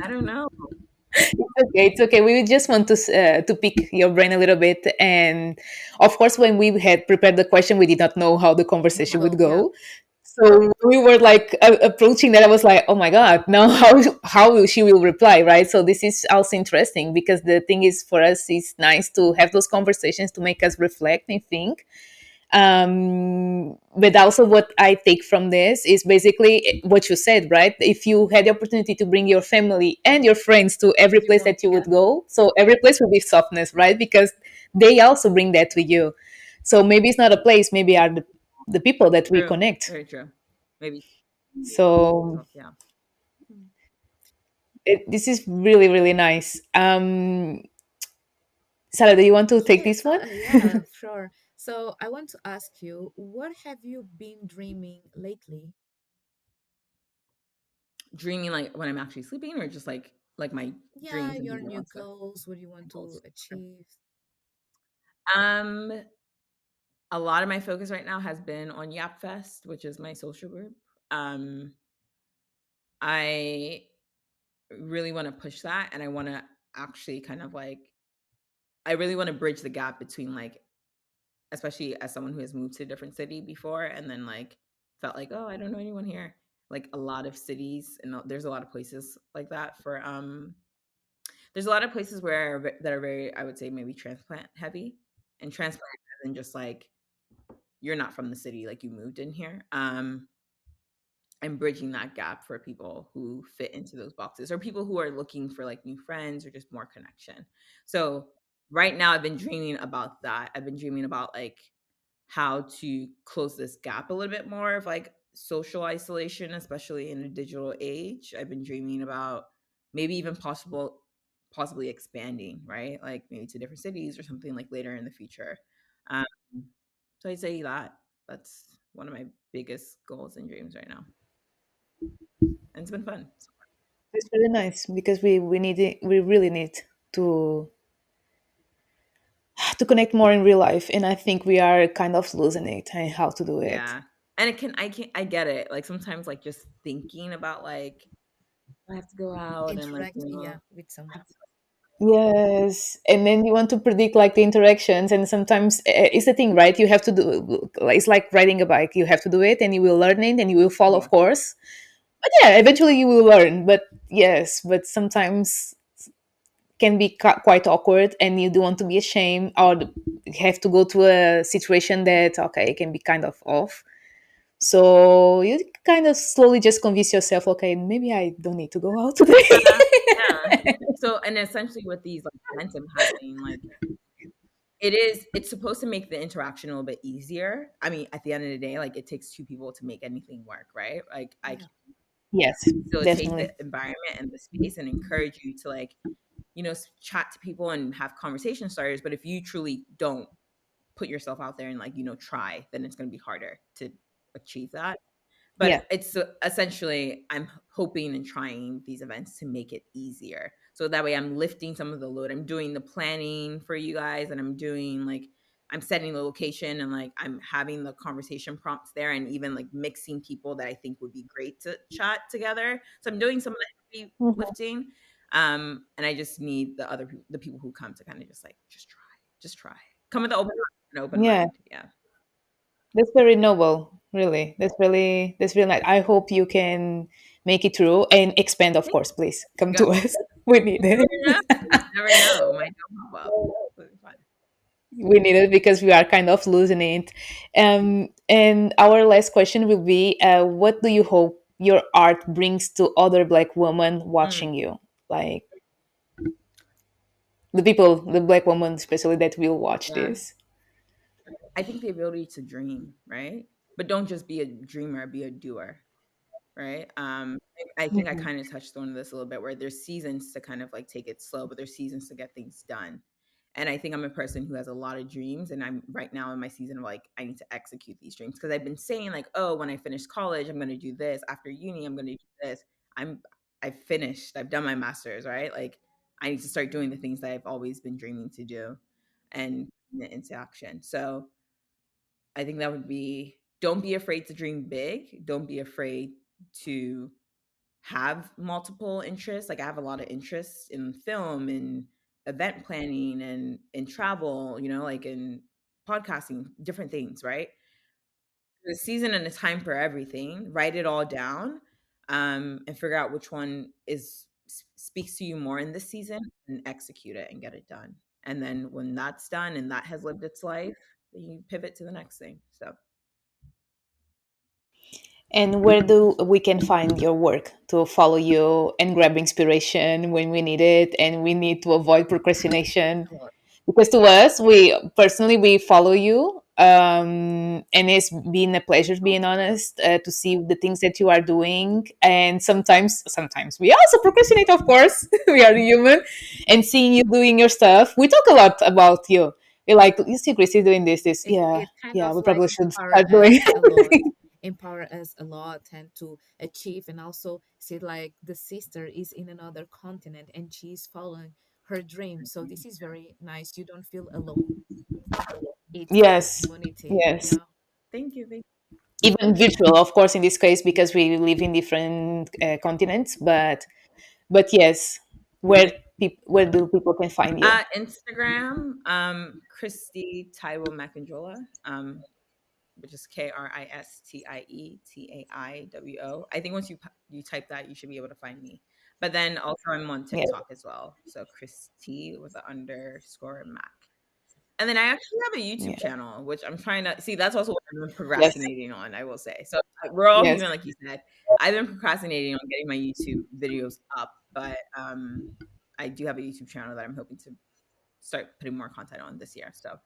I don't know. Okay, it's okay. We just want to pick your brain a little bit, and of course, when we had prepared the question, we did not know how the conversation would Go, yeah. go. So we were like approaching that. I was like, oh my god, now she will reply, right? So this is also interesting because the thing is, for us, it's nice to have those conversations to make us reflect and think. But also what I take from this is basically what you said, right? If you had the opportunity to bring your family and your friends to every place Everyone, that you yeah. would go, so every place will be softness, right? Because they also bring that to you. So maybe it's not a place, maybe are the people that we True. connect. Very true. Maybe So so, yeah. Mm. this is really really nice. Sarah, do you want to take Yes, this one? yeah, sure. So I want to ask you, what have you been dreaming lately? Dreaming like when I'm actually sleeping or just like my Yeah, dreams and your thinking new about stuff. goals, what do you want to Goals. Sure. achieve? Um a lot of my focus right now has been on Yap Fest, which is my social group. Um I really want to push that, and I want to actually kind of like, I really want to bridge the gap between like, especially as someone who has moved to a different city before and then like felt like, oh, I don't know anyone here. Like a lot of cities, and there's a lot of places like that for there's a lot of places where that are very, I would say, maybe transplant heavy, and transplant and just like you're not from the city, like you moved in here. And bridging that gap for people who fit into those boxes or people who are looking for like new friends or just more connection. So right now I've been dreaming about that. I've been dreaming about like how to close this gap a little bit more of like social isolation, especially in a digital age. I've been dreaming about maybe even possibly expanding, right? Like maybe to different cities or something like later in the future. Um, so I'd say that's one of my biggest goals and dreams right now, and it's been fun. It's really nice because we need it, we really need to connect more in real life, and I think we are kind of losing it and how to do it. Yeah. And it can, I get it. Like sometimes, like just thinking about like I have to go out and like Interact, yeah, with I someone. have to, Yes, and then you want to predict like the interactions, and sometimes it's the thing, right? You have to do. It's like riding a bike. You have to do it, and you will learn it, and you will fall, yeah. of course. But yeah, eventually you will learn. But yes, but sometimes can be quite awkward, and you don't want to be ashamed or have to go to a situation that okay, it can be kind of off. So you kind of slowly just convince yourself, okay, maybe I don't need to go out today. Yeah. So, and essentially with these like events I'm having, like it's supposed to make the interaction a little bit easier. I mean, at the end of the day, like it takes two people to make anything work, right? Like I Yeah, can Yes, facilitate the definitely. environment and the space and encourage you to like, chat to people and have conversation starters. But if you truly don't put yourself out there and like, try, then it's going to be harder to achieve that. But Yeah. it's essentially, I'm hoping and trying these events to make it easier. So that way I'm lifting some of the load. I'm doing the planning for you guys, and I'm doing like, I'm setting the location, and like I'm having the conversation prompts there, and even like mixing people that I think would be great to chat together. So I'm doing some of the heavy Mhm. lifting. And I just need the people who come to kind of just like, just try. Come with an open Yeah, mind. Yeah. that's very noble. Really, that's really nice. I hope you can make it through and expand. Of course, please come Go. to us. We need You it. never know. Might go pop up. It'll be fun. We need it because we are kind of losing it. And our last question will be: what do you hope your art brings to other Black women Mm, watching you? Like the people, the Black women, especially that will watch yeah. this. I think the ability to dream, right? But don't just be a dreamer, be a doer. Right? I think I Mhm. kind of touched on this a little bit, where there's seasons to kind of like take it slow, but there's seasons to get things done. And I think I'm a person who has a lot of dreams, and I'm right now in my season of like, I need to execute these dreams, because I've been saying like, oh, when I finish college, I'm going to do this. After uni, I'm going to do this. I'm I've finished. I've done my master's, right? Like I need to start doing the things that I've always been dreaming to do and put it into action. So I think that would be, don't be afraid to dream big. Don't be afraid to have multiple interests. Like I have a lot of interests in film and event planning and in travel, like in podcasting, different things, right? There's a season and a time for everything. Write it all down, and figure out which one speaks to you more in this season, and execute it and get it done. And then when that's done and that has lived its life, then you pivot to the next thing. So And where do we can find your work to follow you and grab inspiration when we need it and we need to avoid procrastination? well, Because to us, we personally we follow you, and it's been a pleasure, being honest, to see the things that you are doing. And sometimes we also procrastinate, of course. We are human, and seeing you doing your stuff, we talk a lot about you. We're like, you see Chrissy doing this, yeah, it kind yeah, of we like probably should empower start doing. us a lot, empower us a lot, and to achieve, and also see like the sister is in another continent and she's following her dream. So this is very nice. You don't feel alone. It's a Yes, community. yes. Yeah. thank you. Even virtual, of course, in this case, because we live in different continents. But yes, where do people can find you? Instagram, Kristie Taiwo-Makanjuola, which is Kristietaiwo. I think once you type that, you should be able to find me. But then also I'm on Yeah, TikTok as well. So Kristie with the underscore Mac. And then I actually have a YouTube yeah, channel, which I'm trying to see. That's also what I've been yes, procrastinating on, I will say. So we're all yes. human, like you said. I've been procrastinating on getting my YouTube videos up, but I do have a YouTube channel that I'm hoping to start putting more content on this year. So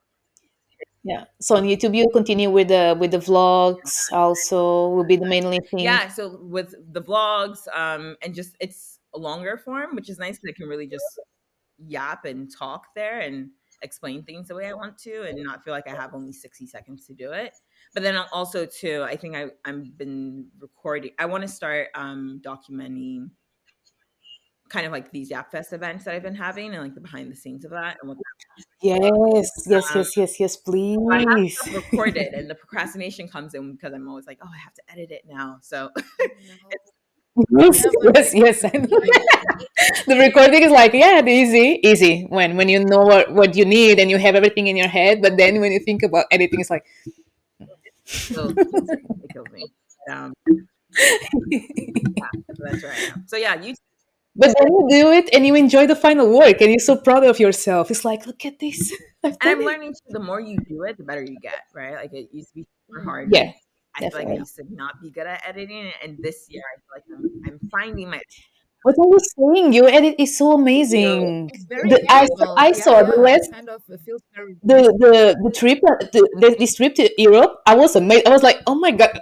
Yeah. So on YouTube, you continue with the vlogs. Also, will be the mainly thing. yeah, so with the vlogs, and just it's a longer form, which is nice because I can really just yap and talk there and explain things the way I want to, and not feel like I have only 60 seconds to do it. But then also too, I think I've been recording. I want to start documenting kind of like these Yap Fest events that I've been having, and like the behind the scenes of that, and what. Yes, yes, Um, yes, yes, yes, I have please. stuff recorded, and the procrastination comes in because I'm always like, oh, I have to edit it now. So No, it's I Yes, haven't yes, finished yes. the I know. video. The recording is like, yeah, easy, easy. When you know what you need and you have everything in your head, but then when you think about editing, it's like, kills me. It kills me. Um, yeah, so that's where I am. So yeah, you but then you do it and you enjoy the final work and you're so proud of yourself. It's like, look at this, I've and done I'm it. learning too, the more you do it, the better you get, right? Like it used to be super hard. Mm. Yeah, And I feel like I definitely. used to not be good at editing. And this year I feel like I'm finding my What I was saying, your edit is so thank you. amazing. It's very The, I, natural. I Yeah, saw the yeah. It last kind of feels very the real. the trip this trip to Europe. I was amazed. I was like, oh my god.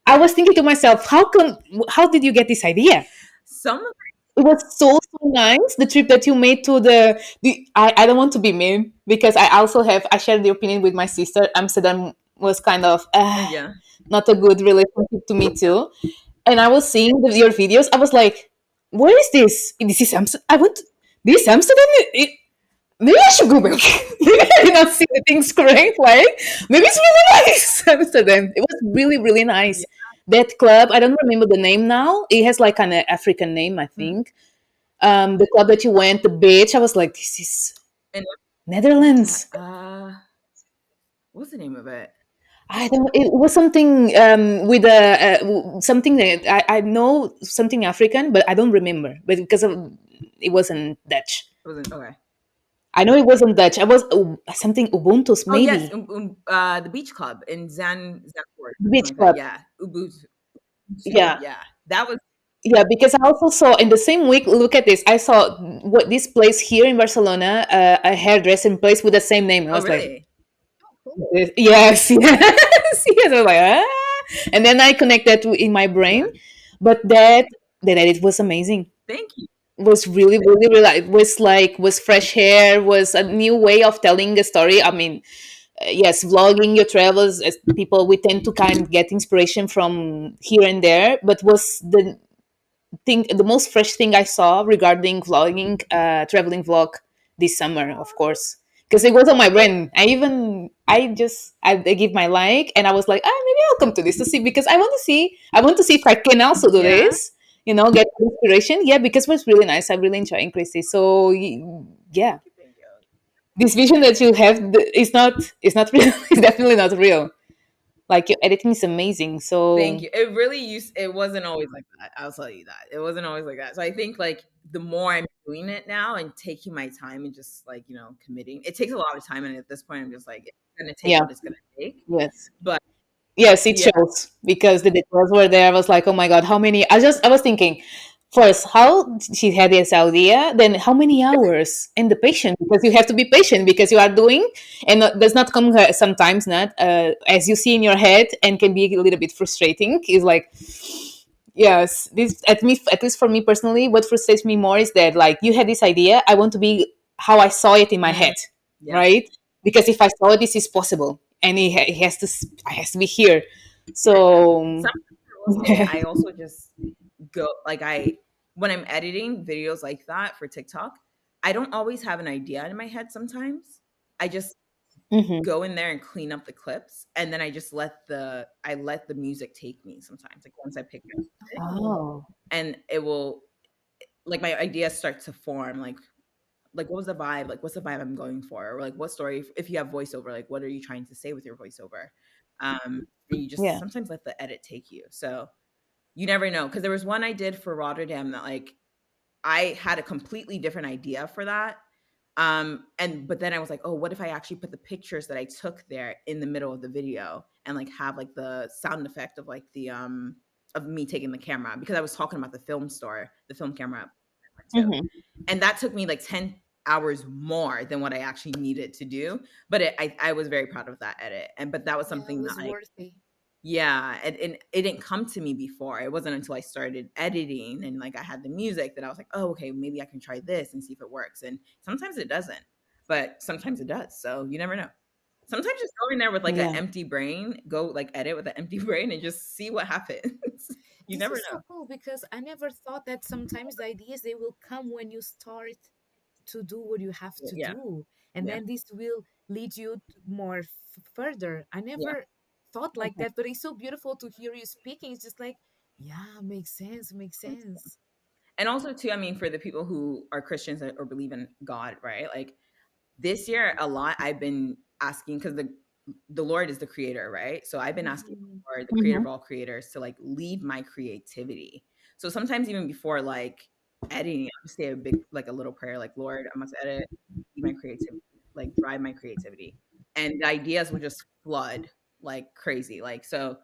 I was thinking to myself, how did you get this idea? Some of It was so nice. The trip that you made to I don't want to be mean because I shared the opinion with my sister. Amsterdam was kind of yeah, not a good relationship to me yeah. too. And I was seeing your videos. I was like, where is this? This is Amsterdam. This Amsterdam. Maybe I should go back. Maybe I did not see the things correct. Like maybe it's really nice. Amsterdam. It was really really Yeah. nice. That club, I don't remember the name now. It has like an African name, I Mhm. think. The club that you went, the beach. I was like, this is And yeah, Netherlands. what's the name of it? I don't. It was something with something that I know something African, but I don't remember. But because of it wasn't Dutch. It wasn't okay. I know it wasn't Dutch. I was something Ubuntu's Oh yes, maybe the beach club in Zandvoort, the something beach like that. club. Yeah, Ubuntu. Yeah, Yeah, that was. yeah. Because I also saw in the same week. Look at this. I saw what this place here in Barcelona, a hairdressing place with the same name. I Oh was like, really? Oh, cool. yes, yes, yes. I was like, and then I connected in my brain, Yeah. but that edit was amazing. Thank you. Was really, really, really. It was like was fresh hair. Was a new way of telling a story. I mean, yes, vlogging your travels. As people, we tend to kind of get inspiration from here and there, but was the most fresh thing I saw regarding vlogging, traveling vlog this summer, of course, because it was on my brain. I give my like, and I was like, maybe I'll come to this to see because I want to see if I can also do Yeah. this. Get inspiration. Yeah, because it was really nice. I really enjoying Christy. So yeah, Thank you. Thank you. this vision that you have is not real. It's definitely not real. Like your editing is amazing. Thank So you. It really used. It wasn't always like that. I'll tell you that. It wasn't always like that. So I think like the more I'm doing it now and taking my time and just like committing, it takes a lot of time. And at this point, I'm just like, it's gonna take yeah, what it's gonna take. yes. But Yes, it yeah, shows because the details were there. I was like, oh my god, how many? I was thinking first how she had this idea, then how many hours and the patient because you have to be patient because you are doing and does not come sometimes not as you see in your head and can be a little bit frustrating. Is like yes, this at least for me personally, what frustrates me more is that like you had this idea, I want to be how I saw it in my mm, head, yeah. right? Because if I saw it, this is possible, and it has to be here. So Sometimes I will say I also just go like I when I'm editing videos like that for TikTok, I don't always have an idea in my head sometimes. I just Mhm. go in there and clean up the clips and then I let the music take me sometimes. Like once I pick up it Oh, and it will like my ideas start to form like what was the vibe? Like what's the vibe I'm going for? Or like what story if you have voiceover, like what are you trying to say with your voiceover? And you just yeah. sometimes let the edit take you. So you never know. Cause there was one I did for Rotterdam that like I had a completely different idea for that. And but then I was like, oh, what if I actually put the pictures that I took there in the middle of the video and like have like the sound effect of like the of me taking the camera because I was talking about the film store, the film camera I went to. Mhm. And that took me like 10 hours more than what I actually needed to do. But I was very proud of that edit. And but that was Yeah, it something that was like worthy. yeah, and it didn't come to me before. It wasn't until I started editing and like I had the music that I was like, oh, okay, maybe I can try this and see if it works. And sometimes it doesn't, but sometimes it does. So you never know. Sometimes just go in there with like an Yeah. empty brain, go like edit with an empty brain and just see what happens. You This never is so know. cool because I never thought that sometimes the ideas they will come when you start. to do what you have to Yeah. do, and Yeah. then this will lead you more further. I Yeah. never thought like that, but it's so beautiful to hear you speaking. It's just like, yeah, makes sense, makes sense. And also too, I mean, for the people who are Christians or believe in God, right? Like this year, a lot I've been asking because the Lord is the creator, right? So I've been asking Mhm. for the creator Mhm. of all creators to like lead my creativity. So sometimes even before like editing, I just say a big like a little prayer, like Lord, I must edit, lead my creativity, like drive my creativity, and the ideas would just flood like crazy. Like so,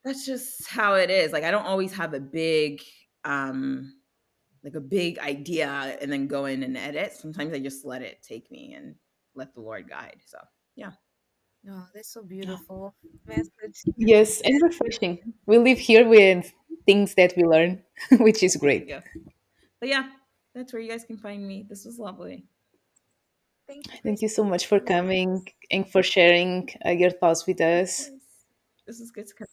that's just how it is. Like I don't always have a big idea and then go in and edit. Sometimes I just let it take me and let the Lord guide. So yeah. Oh, that's so beautiful message. Yes, and refreshing. We live here with things that we learn, which is great. Yeah. But yeah, that's where you guys can find me. This was lovely. Thank you, Thank you so Kristie. much for coming and for sharing your thoughts with Of us. course. This is good to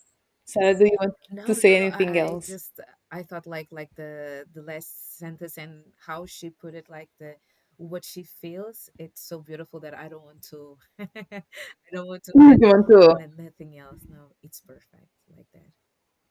Sarah, do you want to No, say no, anything I else? just I thought like the last sentence and how she put it, like the what she feels. It's so beautiful that I don't want to I don't want to You want to? add nothing else. No, it's perfect like that.